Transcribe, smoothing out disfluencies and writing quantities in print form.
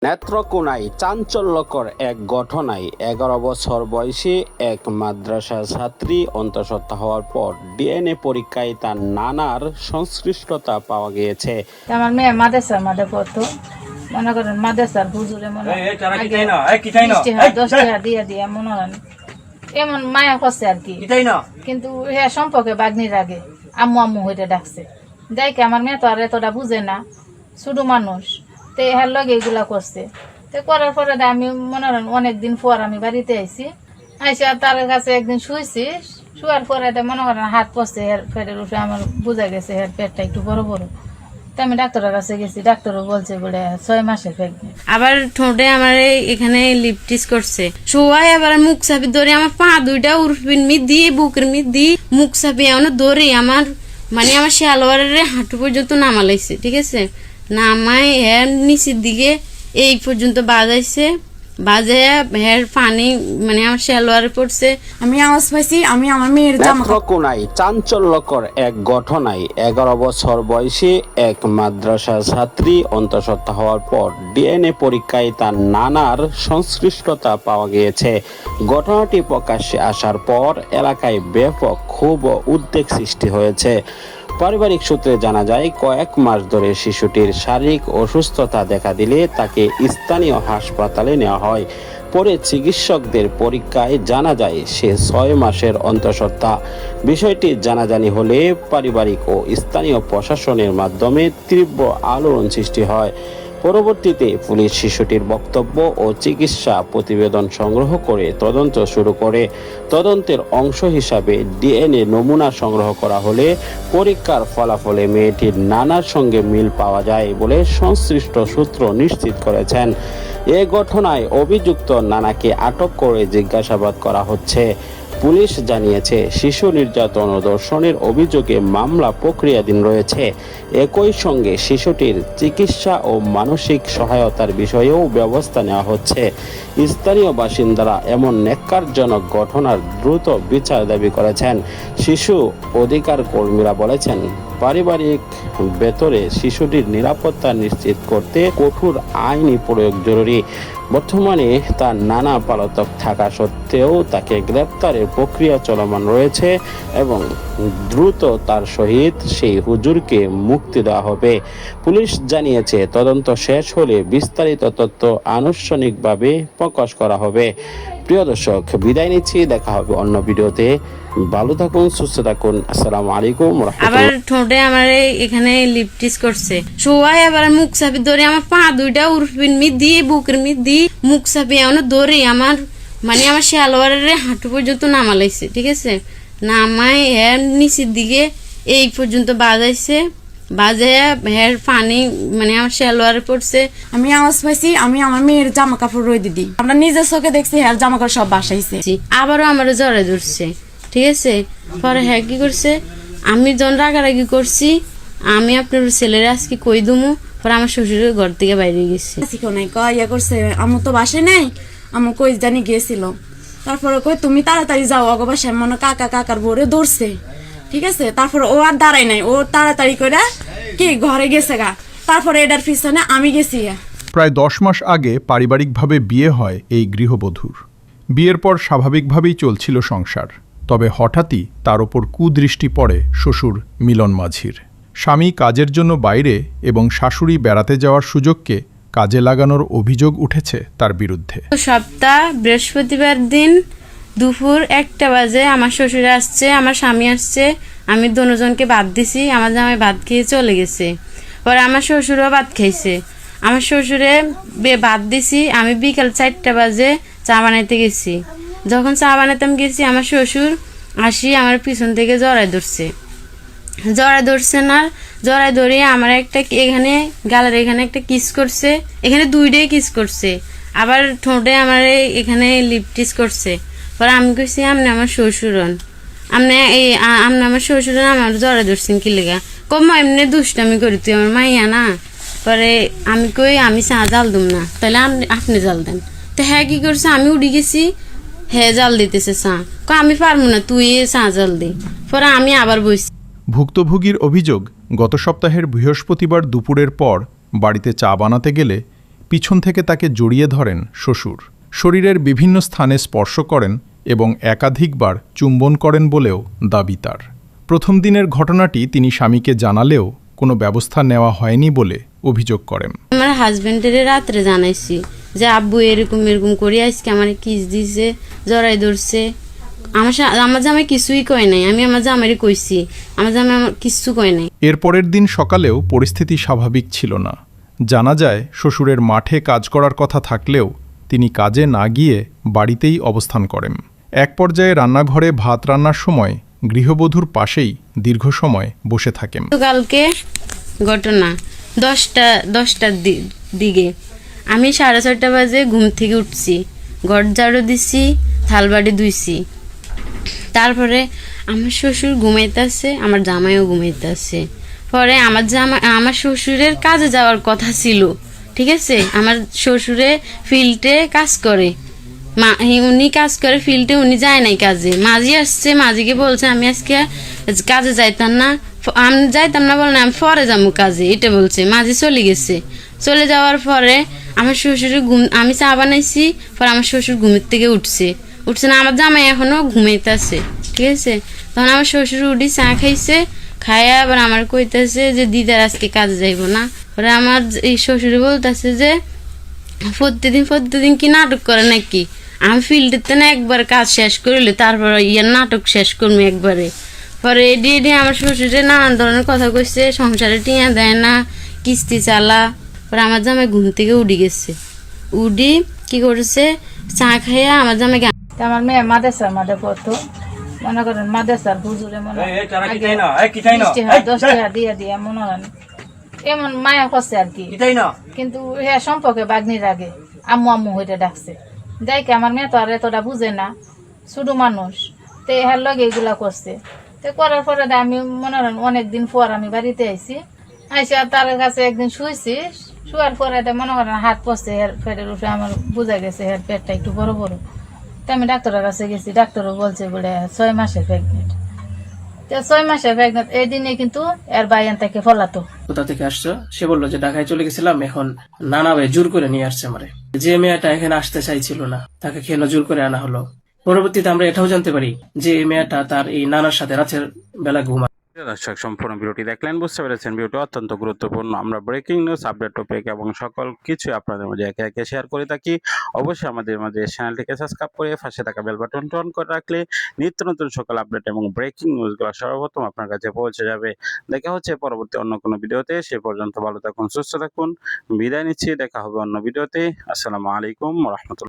নেত্রকোনায় চাঞ্চল্যকর এক ঘটনায় 11 বছর বয়সী এক মাদ্রাসা ছাত্রী অন্তঃসত্ত্বা হওয়ার পর ডিএনএ পরীক্ষায় তার নানার সংশ্লিষ্টতা পাওয়া গিয়েছে। আমার মেয়ে মাদ্রাসার মধ্যে পড়তো, মনে করেন মাদ্রাসার হুজুরে মনে হয় 10 টাকা দিয়ে দিয়ে মনে হয় এমন মায়া করছে আর কি, কিন্তু হ্যাঁ সম্পর্কে বাগ্নির আগে আম্মু আম্মু হইতে ডাকছে। দেখে আমার মেয়ে তো আর এতটা বুঝে না, ছোট মানুষ, তো এর লগে এগুলা করছে। তো করার পরে আমি মনে করেন অনেকদিন পর আমি বাড়িতে আইছি, আর তার কাছে একদিন শুয়েছি, শুয়ার পরে মনে করেন হাত পড়ছে হের পেটের উপরে, আমার বোঝা গেছে হের পেটটা একটু বড় বড়। তো আমি ডাক্তারের কাছে গেছি, ডাক্তারও বলছে বলে 6 মাসের প্রেগনেন্ট। আবার ঠোঁটে আমার এখানে লিপটিস করছে, সবাই আবার মুখ চাপি ধরে আমার পা দুইটা উরপিন মি দিয়ে বুকের মি দিয়ে মুখ চাপি এমন ধরে আমার মানে আমার শালোয়ারের হাঁটু পর্যন্ত নামালাইছে, ঠিক আছে, নামায় এর নিচের দিকে এই পর্যন্ত বাজাইছে, বাজায় হের পানি মানে আমার শালোয়ারে পড়ছে। আমি আওয়াজ পাইছি, আমি আমার মেয়ের নেত্রকোনায় চাঞ্চল্যকর এক ঘটনায় 11 বছর বয়সী এক মাদ্রাসা ছাত্রী অন্তঃসত্ত্বা হওয়ার পর ডিএনএ পরীক্ষায় তার নানার সংশ্লিষ্টতা পাওয়া গিয়েছে। ঘটনাটি প্রকাশ্যে আসার পর এলাকায় ব্যাপক ক্ষোভ ও উদ্বেগ সৃষ্টি হয়েছে। পারিবারিক সূত্রে জানা যায়, কয়েক মাস ধরে শিশুটির শারীরিক অসুস্থতা দেখা দিলে তাকে স্থানীয় হাসপাতালে নেওয়া হয়। পরে চিকিৎসকদের পরীক্ষায় জানা যায় সে 6 মাসের অন্তঃসত্ত্বা। বিষয়টি জানাজানি হলে পারিবারিক ও স্থানীয় প্রশাসনের মাধ্যমে তীব্র আলোড়ন সৃষ্টি হয়। পরবর্তীতে পুলিশ শিশুটির বক্তব্য ও চিকিৎসা প্রতিবেদন সংগ্রহ করে তদন্ত শুরু করে। তদন্তের অংশ হিসাবে ডিএনএ নমুনা সংগ্রহ করা হলে পরীক্ষার ফলাফলে মেয়েটির নানার সঙ্গে মিল পাওয়া যায় বলে সংশ্লিষ্ট সূত্র নিশ্চিত করেছেন। এ ঘটনায় অভিযুক্ত নানাকে আটক করে জিজ্ঞাসাবাদ করা হচ্ছে। পুলিশ জানিয়েছে, শিশু নির্যাতন ও ধর্ষণের অভিযোগে মামলা প্রক্রিয়াধীন রয়েছে। একই সঙ্গে শিশুটির চিকিৎসা ও মানসিক সহায়তার বিষয়েও ব্যবস্থা নেওয়া হচ্ছে। স্থানীয় বাসিন্দারা এমন ন্যাক্কারজনক ঘটনার দ্রুত বিচার দাবি করেছেন। শিশু অধিকার কর্মীরা বলেছেন, পারিবারিক ভেতরে শিশুটির নিরাপত্তা নিশ্চিত করতে কঠোর আইনি প্রয়োগ জরুরি। বর্তমানে তার নানা পলাতক থাকা সত্ত্বেও তাকে গ্রেপ্তারের প্রক্রিয়া চলমান রয়েছে এবং দ্রুত তার সহিত সেই হুজুরকে মুক্তি দেওয়া হবে। পুলিশ জানিয়েছে, তদন্ত শেষ হলে বিস্তারিত তথ্য আনুষ্ঠানিকভাবে প্রকাশ করা হবে। প্রিয় দর্শক, বিদায় নিচ্ছি, দেখা হবে অন্য ভিডিওতে। ভালো থাকুন, সুস্থ থাকুন। আসসালামু আলাইকুম ওয়া রাহমাতুল্লাহ। আবার ঠোঁটে আমার এখানে লিপটিস করছে, সবাই আবার মুখ চাপি ধরে আমার পা দুইটা উরপিন মি দিয়ে বুকের মি দিয়ে মুখ চাপি এমন ধরে আমার মানে আমার শালোয়ারের হাঁটু পর্যন্ত নামালাইছে, ঠিক আছে, নামায় এর নিচের দিকে এই পর্যন্ত বাজাইছে, বাজায় হের পানি মানে আমার শালোয়ারে পড়ছে। আমি আওয়াজ পাইছি, আমি আমার মেয়ের জামা কাপড় রয়ে দিদি, আমরা নিজের চোখে দেখছি হের জামা কাপড় সব বাসাইছে। আবারও আমার জ্বরে ধরছে, ঠিক আছে, পরে হ্যাঁ কি করছে, আমি যখন রাগারাগি করছি, আমি আপনার ছেলের আজকে কই দুমু, পরে আমার শ্বশুরের ঘর থেকে বাইরে গেছে। নাই ইয়া করছে, আমু তো বাসে নাই, আমু কই জানি গিয়েছিল। তারপরে কই তুমি তাড়াতাড়ি যাও, অগো বাসায় মনে কাকার বোরে ধরছে, ঠিক আছে। তারপর ও আর দাঁড়াই নাই, ও তাড়াতাড়ি করে কি ঘরে গেছে গা। তারপরে এটার পিছনে আমি গেছি। প্রায় 10 মাস আগে পারিবারিকভাবে বিয়ে হয় এই গৃহবধূর। বিয়ের পর স্বাভাবিকভাবেই চলছিল সংসার। তবে হঠাৎই তার ওপর কুদৃষ্টি পড়ে শ্বশুর মিলন মাঝির। স্বামী কাজের জন্য বাইরে এবং শাশুড়ি বেড়াতে যাওয়ার সুযোগকে কাজে লাগানোর অভিযোগ উঠেছে তার বিরুদ্ধে। সপ্তাহ বৃহস্পতিবার দিন দুপুর 1টা বাজে আমার শ্বশুর আসছে, আমার স্বামী আসছে, আমি দুজনকে ভাত দিছি, আমার জামাই ভাত খেয়ে চলে গেছে। পরে আমার শ্বশুরও ভাত খাইছে, আমার শ্বশুরে ভাত দিছি, আমি বিকাল 4টা বাজে চা বানাইতে গেছি। যখন চা বানাইতাম গেছি, আমার শ্বশুর আসি আমার পিছন থেকে জড়াই ধরছে না, জড়াই ধরে আমার একটা এখানে গালের এখানে একটা কিস করছে, এখানে 2টাই কিস করছে, আবার ঠোঁটে আমার এখানে লিপটিস করছে। পরে আমি কইছি, আপনি আমার শ্বশুর হন, আপনি আমার শ্বশুর আমার জড়াই ধরছেন কি লেগা? কম এমনি দুষ্টামি করি, তুই আমার মাইয়া না। পরে আমি কই, আমি চা জাল দুম না, তাহলে আপনি জাল দেন। তো হ্যাঁ কি করছে, আমি উঠে গেছি, হ্যাঁ জাল দিতেছে চা, আমি পারবো না, তুই চা জাল দে। পরে আমি আবার বসছি। ভুক্তভোগীর অভিযোগ, গত সপ্তাহের বৃহস্পতিবার দুপুরের পর বাড়িতে চা বানাতে গেলে পিছন থেকে তাকে জড়িয়ে ধরেন শ্বশুর। শরীরের বিভিন্ন স্থানে স্পর্শ করেন এবং একাধিকবার চুম্বন করেন বলেও দাবি তার। প্রথম দিনের ঘটনাটি তিনি স্বামীকে জানালেও কোনো ব্যবস্থা নেওয়া হয়নি বলে অভিযোগ করেন। আমার হাজবেন্ডের রাত্রে জানাইছি যে আব্বু এরকম এরকম করে আজকে আমার কিস দিছে, জড়াই ধরছে। আমার জামাই কিছুই কয় নাই, আমি আমার জামাইরে কইছি, আমার জামাই আমার কিচ্ছু কয় নাই। এর পরের দিন সকালেও পরিস্থিতি স্বাভাবিক ছিল না। জানা যায় শ্বশুরের মাঠে কাজ করার কথা থাকলেও তিনি কাজে না গিয়ে বাড়িতেই অবস্থান করেন। এক পর্যায়ে রান্নাঘরে ভাত রান্নার সময় গৃহবধূর পাশেই দীর্ঘ সময় বসে থাকেন। কালকে ঘটনা 10টার দিকে আমি 6:30 বাজে ঘুম থেকে উঠছি, ঘর ঝাড়ু দিছি, থালবাড়ি ধুইছি। তারপরে আমার শ্বশুর ঘুমাইতেছে, আমার জামাইও ঘুমাইতেছে। পরে আমার শ্বশুরের কাজে যাওয়ার কথা ছিল, ঠিক আছে। আমার শ্বশুরে ফিল্ডে কাজ করে, উনি কাজ করে ফিল্ডে, উনি যায় নাই কাজে। মাঝি আসছে, মাঝিকে বলছে আমি আজকে কাজে যাইতাম না, আমি যাইতাম না বলে আমি পরে যাবো কাজে, এটা বলছে। মাঝি চলে গেছে। চলে যাওয়ার পরে আমার শ্বশুরের আমি চা বানাইছি, পরে আমার শ্বশুর ঘুমের থেকে উঠছে না, আমার জামাই এখনো ঘুমাইতেছে, ঠিক আছে। তখন আমার শ্বশুর উঠি চা খাইছে, খাইয়া আবার আমার কইতেছে যে দিদার আজকে কাজে যাইব না। পরে আমার এই শ্বশুরে বলতেছে যে প্রতিদিন কি নাটক করে নাকি, আমি ফিল্ডেতে না একবার কাজ শেষ করিলে তারপর নাটক শেষ করবো একবারে। পরে এডি আমার শ্বশুরে নানান ধরনের কথা কইছে, সংসারে টিয়া দেয় না, কিস্তি চালা। পরে আমার জামাই ঘুম থেকে উঠি গেছে, উডি কি করেছে চা খাইয়া আমার জামাইকে আমার মেয়ে মাদ্রাসার মাঝে পড়তো, মনে করেন মাদ্রাসার হুজুরে মনে 10 টাকা দিয়ে মনে করেন এমন মায়া করছে আর কি। কিন্তু হ্যাঁ সম্পর্কে বাগনির আগে আম্মু হইতে ডাকছে, যাইকে আমার মেয়ে তো আর এতটা বুঝে না, ছোট মানুষ, তো এর লগে এগুলা করছে। তো করার পরে আমি মনে করেন অনেকদিন পর আমি বাড়িতে আইছি, আর তার কাছে একদিন শুয়েছি, শুয়ার পরে মনে করেন হাত পড়ছে হের পেটের উপরে, আমার বোঝা গেছে হের পেটটা একটু বড় বড়। তো আমি ডাক্তারের কাছে গেছি, ডাক্তারও বলছে বলে 6 মাসের প্রেগনেন্ট। তো 6 মাসের প্রেগনেন্ট এই দিনে কিন্তু এর বাইয়ান থেকে ফলাতো। কোথা থেকে আসছো? সে বললো যে ঢাকায় চলে গেছিলাম, এখন নানা ভাই জোর করে নিয়ে আসছে আমারে। যে মেয়েটা এখানে আসতে চাইছিল না তাকে কেন জোর করে আনা হলো। পরবর্তীতে আমরা এটাও জানতে পারি যে এই মেয়েটা তার এই নানার সাথে রাতের বেলা ঘুমায়। দর্শক, সম্পূর্ণ ভিডিওটি দেখলেন, বুঝতে পেরেছেন ভিডিওটি অত্যন্ত গুরুত্বপূর্ণ। আমরা ব্রেকিং নিউজ, আপডেট টপিক এবং সকল কিছু আপনাদের মাঝে একে একে শেয়ার করে থাকি। অবশ্যই আমাদের মাঝে চ্যানেলটিকে সাবস্ক্রাইব করে পাশে থাকা বেল বাটন অন করে রাখলে নিত্য নতুন সকল আপডেট এবং ব্রেকিং নিউজগুলো সর্বপ্রথম আপনার কাছে পৌঁছে যাবে। দেখা হচ্ছে পরবর্তী অন্য কোনো ভিডিওতে। সে পর্যন্ত ভালো থাকুন, সুস্থ থাকুন, বিদায় নিচ্ছি। দেখা হবে অন্য ভিডিওতে। আসসালামু আলাইকুম ওয়া রাহমাতুল্লাহ।